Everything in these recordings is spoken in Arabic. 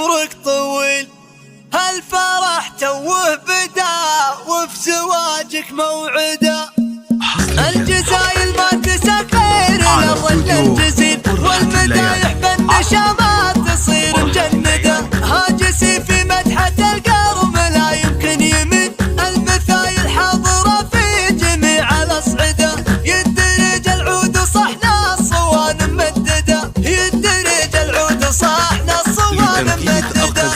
عمرك طويل، هالفرح توه بدا وفي زواجك موعده. الجزايل ما تسخر الظل الجزيل، والمدايح بالنشامات تصير مجندة. هاجسي في مدحة القرم لا يمكن يمين، المثايل حاضرة في جميع الأصعدة. يدرج العود صحنا الصوان ممددة، يدرج العود صحنا الصوان ممددة.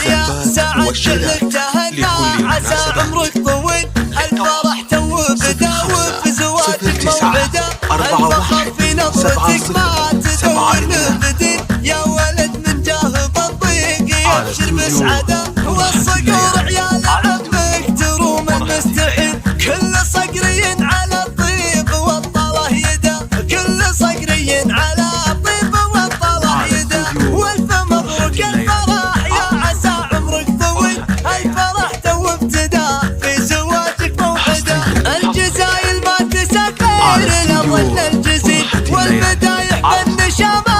يا سعد كلك تهنى عسى عمرك طويل، الفرح توه بدا وفي زواجك موعده. الفخر في نظرتك ما تدور بديل، يا ولد من جاهب الضيق يبشر بسعده. والصقور عيال عمك تروم المستحيل، كل صقري على الطيب والطله يده، كل صقري على الطيب والطله يده. والف مبروك الفرح يا عسى عمرك طويل، الفرح تو ابتدا في زواجك موعده. الجزايل ما تسخر الظل الجزيل، والمدايح بالنشامة